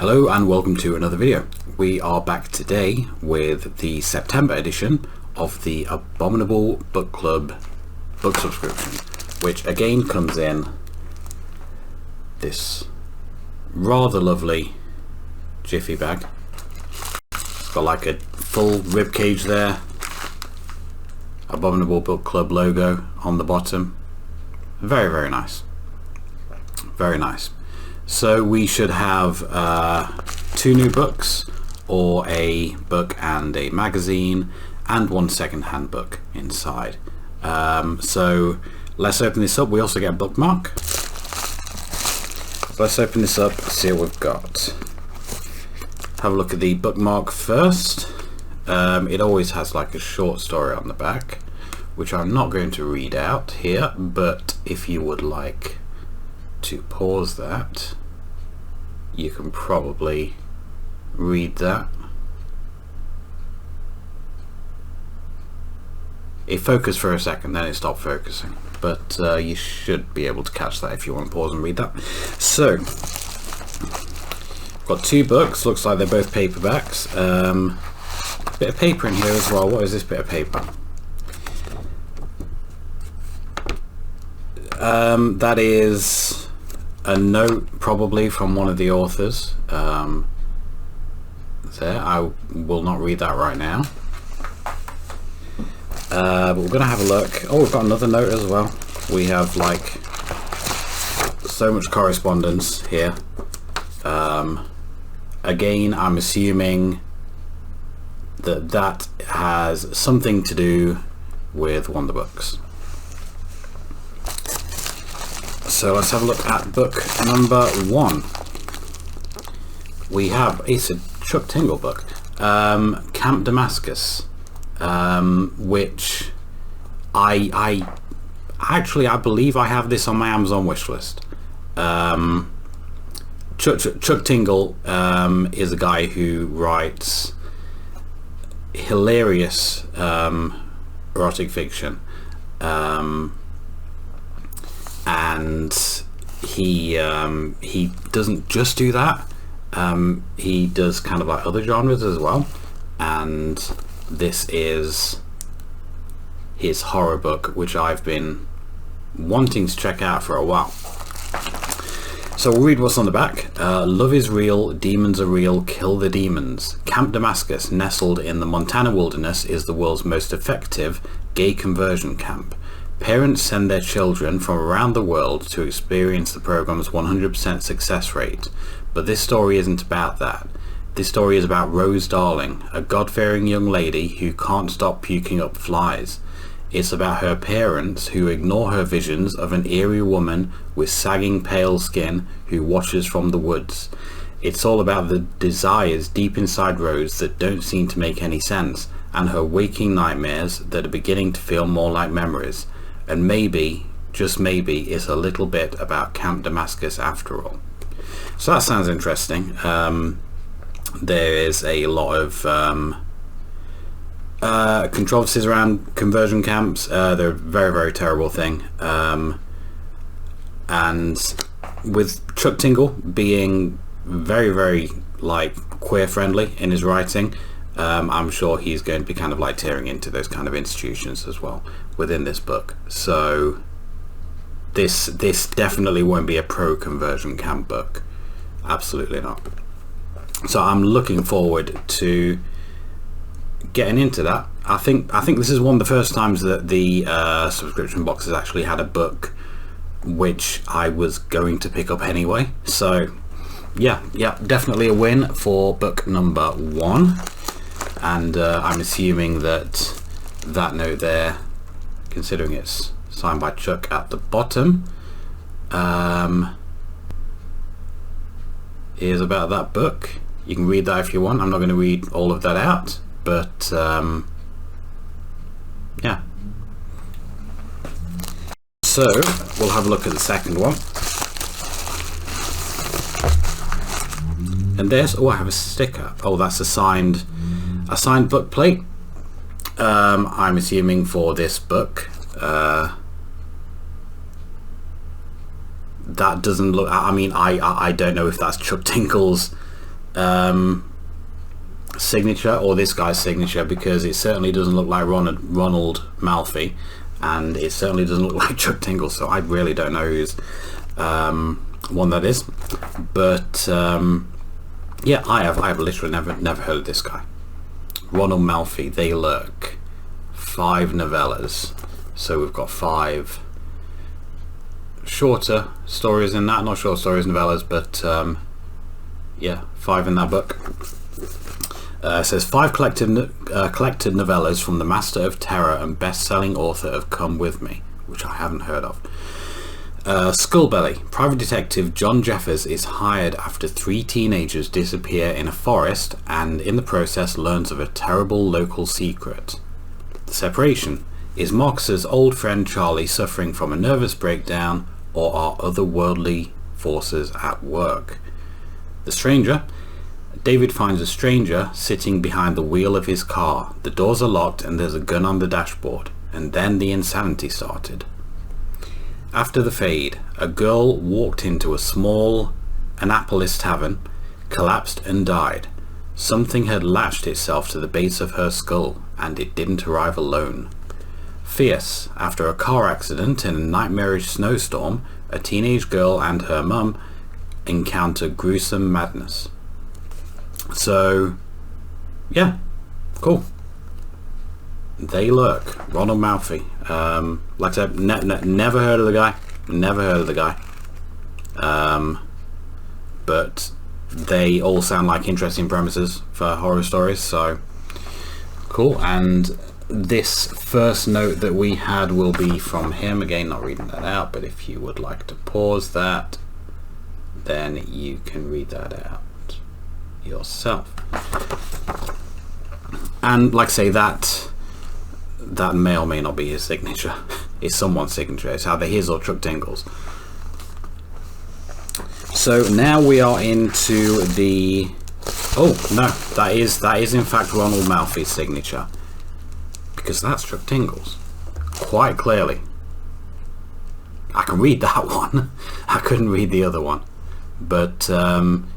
Hello and welcome to another video. We are back today with the September edition of the Abominable Book Club book subscription, which again comes in this rather lovely jiffy bag. It's got like a full rib cage there, Abominable Book Club logo on the bottom. Very nice, very nice. So we should have 2 new books, or a book and a magazine, and 1 second-hand book inside. So let's open this up. We also get a bookmark. Let's open this up, see what we've got. Have a look at the bookmark first. It always has like a short story on the back, which I'm not going to read out here, but if you would like to pause that, you can probably read that. It focused for a second, then it stopped focusing, but you should be able to catch that if you want to pause and read that. So got 2 books, looks like they're both paperbacks. Bit of paper in here as well. What is this bit of paper? That is a note, probably from one of the authors. There, I will not read that right now. But we're gonna have a look. Oh, we've got another note as well. We have like so much correspondence here. Again, I'm assuming that has something to do with one of the books. So let's have a look at book number 1. We have, it's a Chuck Tingle book, Camp Damascus, which I believe I have this on my Amazon wish list. Chuck Tingle is a guy who writes hilarious erotic fiction. And he doesn't just do that. He does kind of like other genres as well, and this is his horror book, which I've been wanting to check out for a while. So we'll read what's on the back. Love is real, demons are real, kill the demons. Camp Damascus, nestled in the Montana wilderness, is the world's most effective gay conversion camp. Parents send their children from around the world to experience the program's 100% success rate. But this story isn't about that. This story is about Rose Darling, a God-fearing young lady who can't stop puking up flies. It's about her parents who ignore her visions of an eerie woman with sagging pale skin who watches from the woods. It's all about the desires deep inside Rose that don't seem to make any sense, and her waking nightmares that are beginning to feel more like memories. And maybe, just maybe, it's a little bit about Camp Damascus after all. So that sounds interesting. There is a lot of controversies around conversion camps. They're a very terrible thing. And with Chuck Tingle being very like queer friendly in his writing, I'm sure he's going to be kind of like tearing into those kind of institutions as well within this book. So this definitely won't be a pro conversion camp book, absolutely not. So I'm looking forward to getting into that. I think this is one of the first times that the subscription box has actually had a book which I was going to pick up anyway. So yeah, definitely a win for book number 1. And I'm assuming that note there, considering it's signed by Chuck at the bottom, is about that book. You can read that if you want. I'm not going to read all of that out, but yeah. So we'll have a look at the second one. And there's, oh, I have a sticker. Oh, that's a signed book plate. I'm assuming for this book. That doesn't look, I mean, I don't know if that's Chuck Tingle's signature, or this guy's signature, because it certainly doesn't look like Ronald Malfi, and it certainly doesn't look like Chuck Tingle, so I really don't know whose one that is. But yeah, I have literally never heard of this guy. Ronald Malfi, They Lurk, 5 novellas, so we've got 5 shorter stories in that, not short stories, novellas, but yeah, 5 in that book. It says 5 collected novellas from the master of terror and best-selling author of Come With Me, which I haven't heard of. Skullbelly. Private detective John Jeffers is hired after 3 teenagers disappear in a forest, and in the process learns of a terrible local secret. The Separation. Is Marcus's old friend Charlie suffering from a nervous breakdown, or are otherworldly forces at work? The Stranger. David finds a stranger sitting behind the wheel of his car. The doors are locked and there's a gun on the dashboard. And then the insanity started. After the Fade. A girl walked into a small Annapolis tavern, collapsed and died. Something had latched itself to the base of her skull, and it didn't arrive alone. Fierce. After a car accident in a nightmarish snowstorm, a teenage girl and her mum encounter gruesome madness. So, yeah, cool. They Lurk, Ronald Malfi. Like I said, never heard of the guy. Never heard of the guy. But they all sound like interesting premises for horror stories, so cool. And this first note that we had will be from him. Again, not reading that out, but if you would like to pause that, then you can read that out yourself. And like I say, that may or may not be his signature. It's someone's signature. It's either his or Chuck Tingle's. So now we are into the... Oh no, that is in fact Ronald Malfi's signature, because that's Chuck Tingle's quite clearly. I can read that one. I couldn't read the other one. But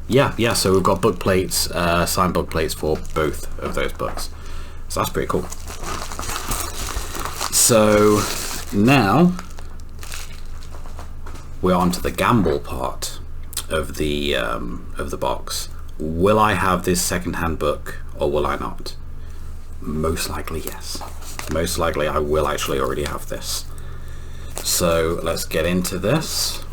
yeah, so we've got book plates, signed book plates for both of those books. So that's pretty cool. So now we're on to the gamble part of the box. Will I have this secondhand book or will I not? Most likely yes. Most likely I will actually already have this. So let's get into this.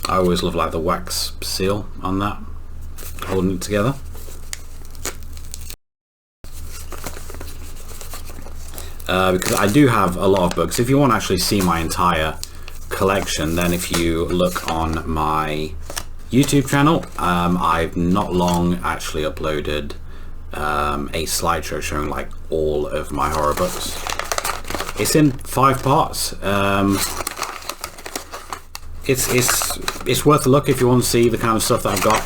I always love like the wax seal on that, holding it together. Because I do have a lot of books. If you want to actually see my entire collection, then if you look on my YouTube channel, I've not long actually uploaded a slideshow showing like all of my horror books. It's in 5 parts. It's worth a look if you want to see the kind of stuff that I've got.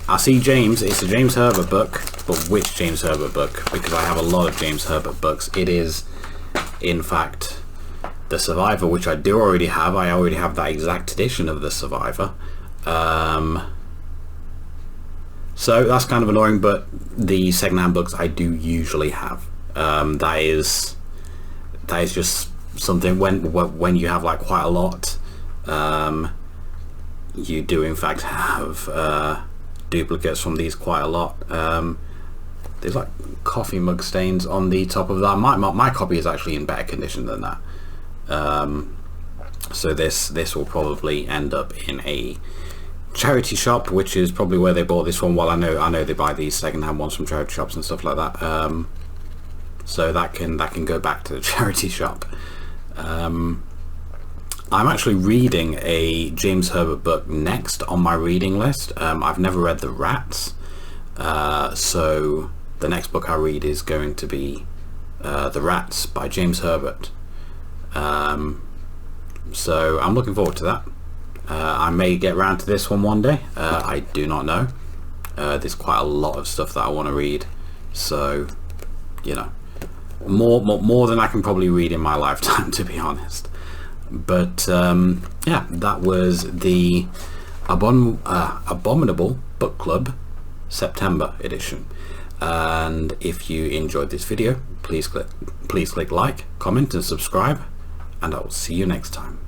I see James, it's a James Herbert book, but which James Herbert book? Because I have a lot of James Herbert books. It is, in fact, The Survivor, which I do already have. I already have that exact edition of The Survivor. So that's kind of annoying, but the secondhand books I do usually have. That is just something when you have like quite a lot, you do in fact have duplicates from these quite a lot. There's like coffee mug stains on the top of that. My copy is actually in better condition than that. So this will probably end up in a charity shop, which is probably where they bought this one. Well, I know they buy these secondhand ones from charity shops and stuff like that. So that can go back to the charity shop. I'm actually reading a James Herbert book next on my reading list. I've never read The Rats, so the next book I read is going to be The Rats by James Herbert. So I'm looking forward to that. I may get around to this one day. I do not know. There's quite a lot of stuff that I want to read, so you know, more than I can probably read in my lifetime, to be honest. But yeah, that was the Abominable Book Club September edition. And if you enjoyed this video, please click like, comment and subscribe, and I will see you next time.